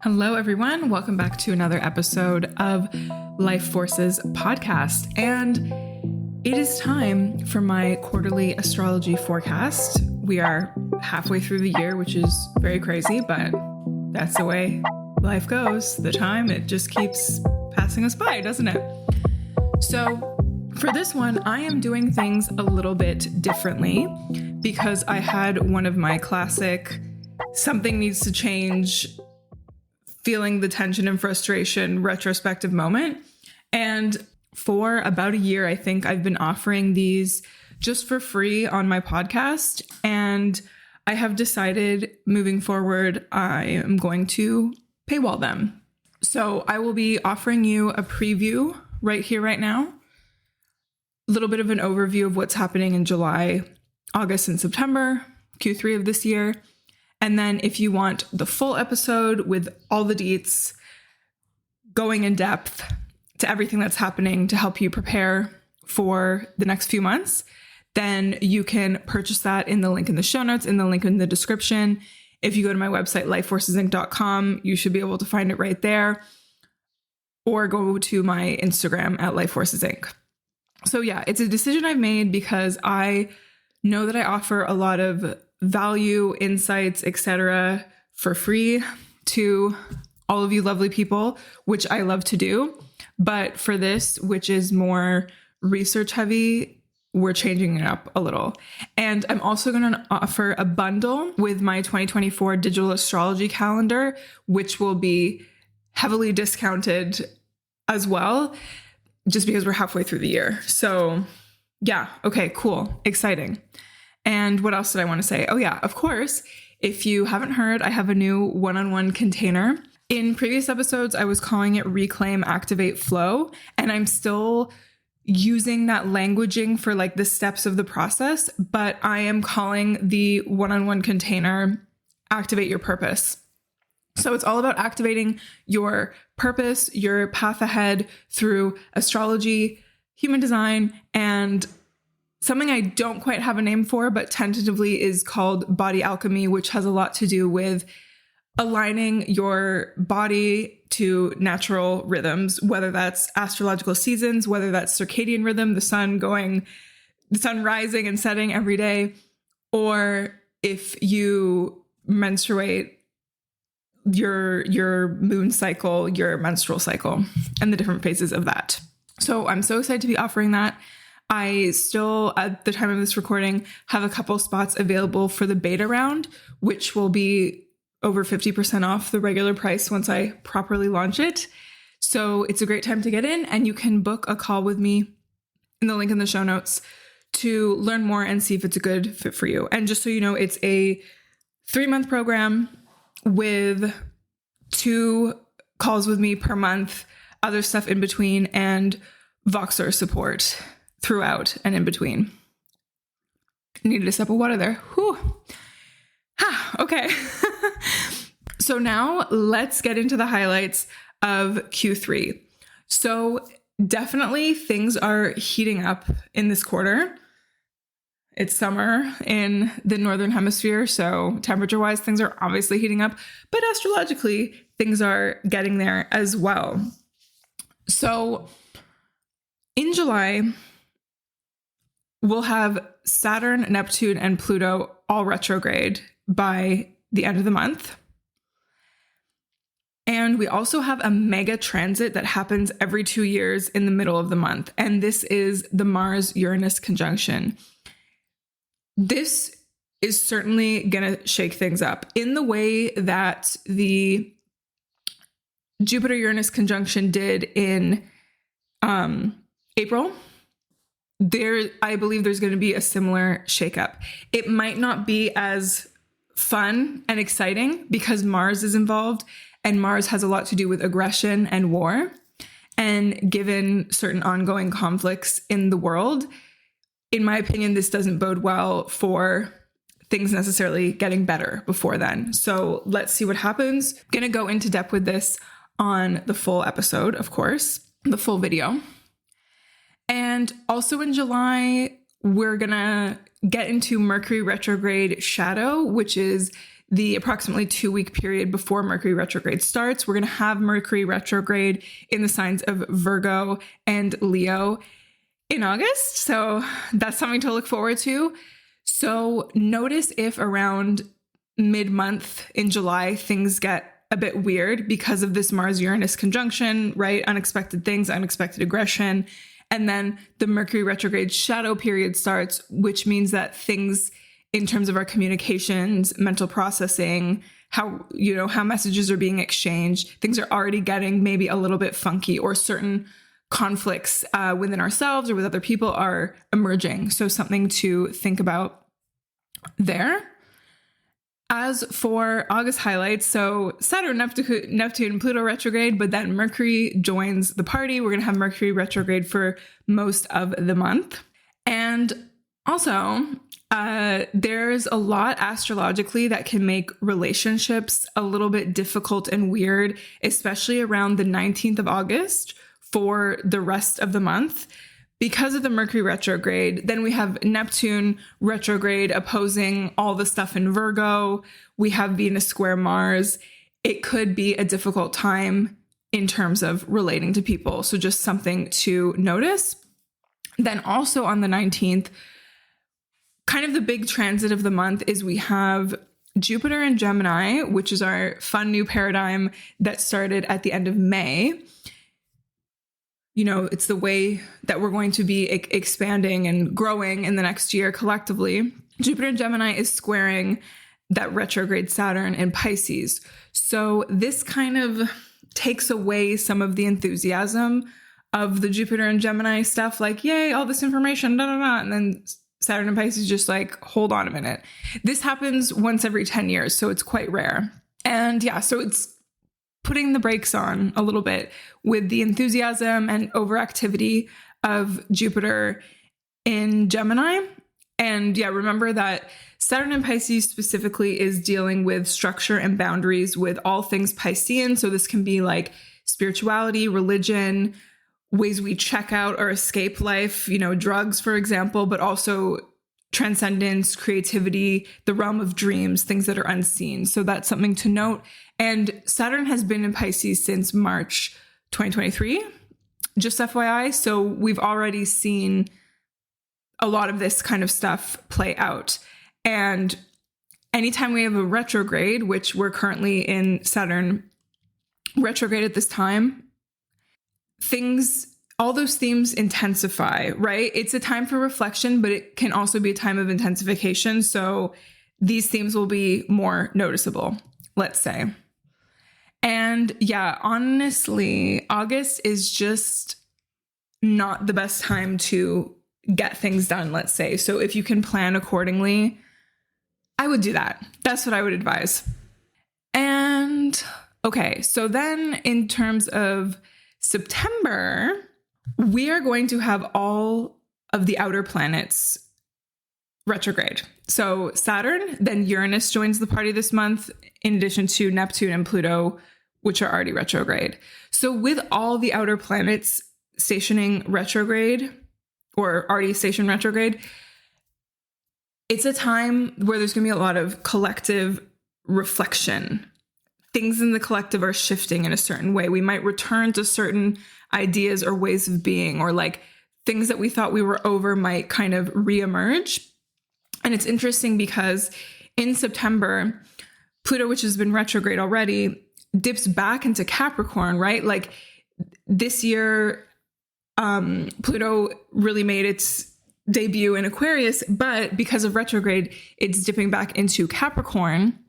Hello, everyone. Welcome back to another episode of Life Forces podcast. And it is time for my quarterly astrology forecast. We are halfway through the year, which is very crazy, but that's the way life goes. The time, it just keeps passing us by, doesn't it? So for this one, I am doing things a little bit differently because I had one of my classic something needs to change, feeling the tension and frustration retrospective moment. And for about a year, I think I've been offering these just for free on my podcast. And I have decided moving forward, I am going to paywall them. So I will be offering you a preview right here, right now. A little bit of an overview of what's happening in July, August, and September, Q3 of this year. And then if you want the full episode with all the deets, going in depth to everything that's happening to help you prepare for the next few months, then you can purchase that in the link in the show notes, in the link in the description. If you go to my website, lifeforcesinc.com, you should be able to find it right there. Or go to my Instagram at lifeforcesinc. So yeah, it's a decision I've made because I know that I offer a lot of value, insights, etc. for free to all of you lovely people, which I love to do. But for this, which is more research heavy, we're changing it up a little. And I'm also going to offer a bundle with my 2024 digital astrology calendar, which will be heavily discounted as well, just because we're halfway through the year. So yeah, okay, cool, exciting. And what else did I want to say? Oh yeah, of course, if you haven't heard, I have a new one-on-one container. In previous episodes, I was calling it Reclaim, Activate, Flow, and I'm still using that languaging for like the steps of the process, but I am calling the one-on-one container Activate Your Purpose. So it's all about activating your purpose, your path ahead through astrology, human design, and something I don't quite have a name for, but tentatively is called body alchemy, which has a lot to do with aligning your body to natural rhythms, whether that's astrological seasons, whether that's circadian rhythm, the sun rising and setting every day, or if you menstruate, your moon cycle, your menstrual cycle, and the different phases of that. So I'm so excited to be offering that. I still, at the time of this recording, have a couple spots available for the beta round, which will be over 50% off the regular price once I properly launch it. So it's a great time to get in, and you can book a call with me in the link in the show notes to learn more and see if it's a good fit for you. And just so you know, it's a 3-month program with 2 calls with me per month, other stuff in between, and Voxer support throughout and in between. Needed a sip of water there. Whew. Okay. So now let's get into the highlights of Q3. So definitely things are heating up in this quarter. It's summer in the Northern Hemisphere, so temperature-wise, things are obviously heating up, but astrologically, things are getting there as well. So in July, we'll have Saturn, Neptune, and Pluto all retrograde by the end of the month. And we also have a mega transit that happens every 2 years in the middle of the month, and this is the Mars-Uranus conjunction. This is certainly going to shake things up in the way that the Jupiter-Uranus conjunction did in April. I believe there's going to be a similar shakeup. It might not be as fun and exciting because Mars is involved, and Mars has a lot to do with aggression and war. And given certain ongoing conflicts in the world, in my opinion, this doesn't bode well for things necessarily getting better before then. So let's see what happens. I'm going to go into depth with this on the full episode, of course, the full video. And also in July, we're going to get into Mercury Retrograde shadow, which is the approximately 2-week period before Mercury retrograde starts. We're going to have Mercury retrograde in the signs of Virgo and Leo in August. So that's something to look forward to. So notice if around mid-month in July, things get a bit weird because of this Mars-Uranus conjunction, right? Unexpected things, unexpected aggression. And then the Mercury retrograde shadow period starts, which means that things in terms of our communications, mental processing, how messages are being exchanged, things are already getting maybe a little bit funky, or certain conflicts within ourselves or with other people are emerging. So something to think about there. As for August highlights, so Saturn, Neptune, Pluto retrograde, but then Mercury joins the party. We're going to have Mercury retrograde for most of the month. And also, there's a lot astrologically that can make relationships a little bit difficult and weird, especially around the 19th of August for the rest of the month. Because of the Mercury retrograde, then we have Neptune retrograde opposing all the stuff in Virgo. We have Venus square Mars. It could be a difficult time in terms of relating to people. So just something to notice. Then also on the 19th, kind of the big transit of the month is we have Jupiter in Gemini, which is our fun new paradigm that started at the end of May. It's the way that we're going to be expanding and growing in the next year collectively. Jupiter in Gemini is squaring that retrograde Saturn in Pisces. So this kind of takes away some of the enthusiasm of the Jupiter and Gemini stuff, like, yay, all this information, and then Saturn and Pisces just like, hold on a minute. This happens once every 10 years, so it's quite rare. And yeah, so it's putting the brakes on a little bit with the enthusiasm and overactivity of Jupiter in Gemini. And yeah, remember that Saturn in Pisces specifically is dealing with structure and boundaries with all things Piscean. So this can be like spirituality, religion, ways we check out or escape life, drugs, for example, but also transcendence, creativity, the realm of dreams, things that are unseen. So that's something to note. And Saturn has been in Pisces since March 2023, just FYI. So we've already seen a lot of this kind of stuff play out. And anytime we have a retrograde, which we're currently in Saturn retrograde at this time, all those themes intensify, right? It's a time for reflection, but it can also be a time of intensification. So these themes will be more noticeable, let's say. And yeah, honestly, August is just not the best time to get things done, let's say. So if you can plan accordingly, I would do that. That's what I would advise. And okay, so then in terms of September, we are going to have all of the outer planets retrograde. So Saturn, then Uranus joins the party this month, in addition to Neptune and Pluto, which are already retrograde. So with all the outer planets stationing retrograde or already stationed retrograde, it's a time where there's going to be a lot of collective reflection. Things in the collective are shifting in a certain way. We might return to certain ideas or ways of being, or like things that we thought we were over might kind of reemerge. And it's interesting because in September, Pluto, which has been retrograde already, dips back into Capricorn, right? Like this year, Pluto really made its debut in Aquarius, but because of retrograde, it's dipping back into Capricorn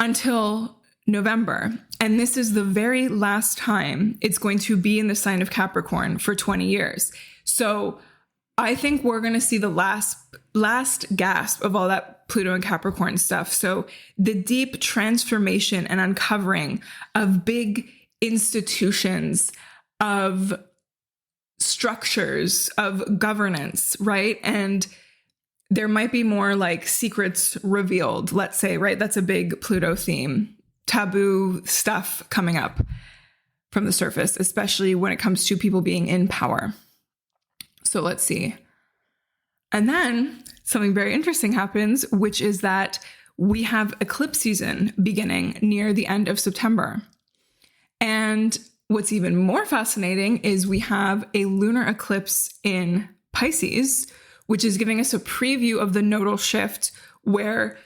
until November. And this is the very last time it's going to be in the sign of Capricorn for 20 years. So I think we're going to see the last gasp of all that Pluto and Capricorn stuff. So the deep transformation and uncovering of big institutions, of structures, of governance, right? And there might be more like secrets revealed, let's say, right? That's a big Pluto theme. Taboo stuff coming up from the surface, especially when it comes to people being in power. So let's see. And then something very interesting happens, which is that we have eclipse season beginning near the end of September. And what's even more fascinating is we have a lunar eclipse in Pisces, which is giving us a preview of the nodal shift where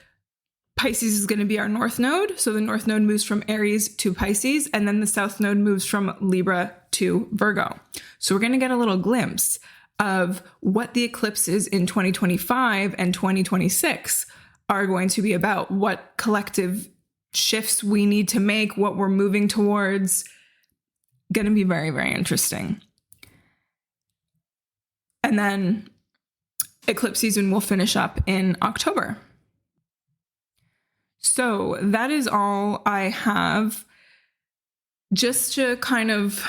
Pisces is going to be our north node. So the north node moves from Aries to Pisces, and then the south node moves from Libra to Virgo. So we're going to get a little glimpse of what the eclipses in 2025 and 2026 are going to be about, what collective shifts we need to make, what we're moving towards. Going to be very, very interesting. And then eclipse season will finish up in October. So that is all I have. Just to kind of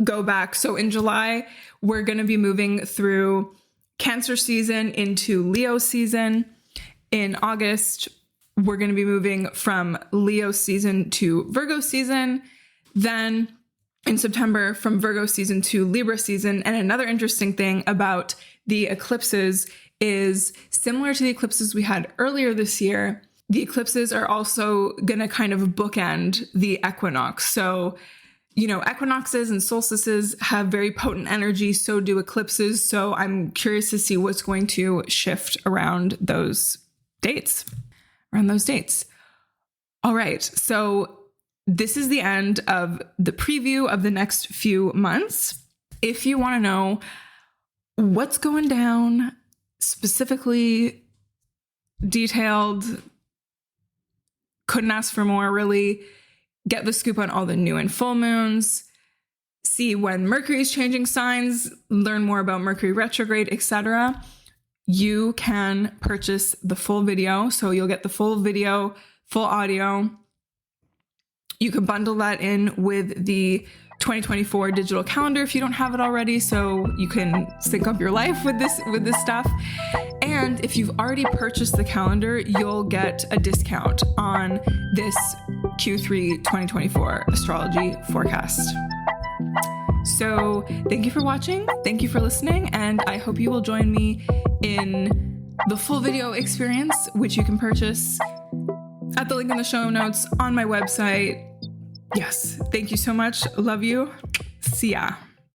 go back. So in July, we're going to be moving through Cancer season into Leo season. In August, we're going to be moving from Leo season to Virgo season. Then in September, from Virgo season to Libra season. And another interesting thing about the eclipses is similar to the eclipses we had earlier this year, the eclipses are also going to kind of bookend the equinox. So, equinoxes and solstices have very potent energy. So do eclipses. So I'm curious to see what's going to shift around those dates. All right. So this is the end of the preview of the next few months. If you want to know what's going down, specifically detailed, couldn't ask for more, really. Get the scoop on all the new and full moons, see when Mercury is changing signs, learn more about Mercury Retrograde, etc. You can purchase the full video. So you'll get the full video, full audio. You can bundle that in with the 2024 digital calendar if you don't have it already, so you can sync up your life with this stuff. And if you've already purchased the calendar, you'll get a discount on this Q3 2024 astrology forecast. So thank you for watching. Thank you for listening. And I hope you will join me in the full video experience, which you can purchase at the link in the show notes on my website. Yes. Thank you so much. Love you. See ya.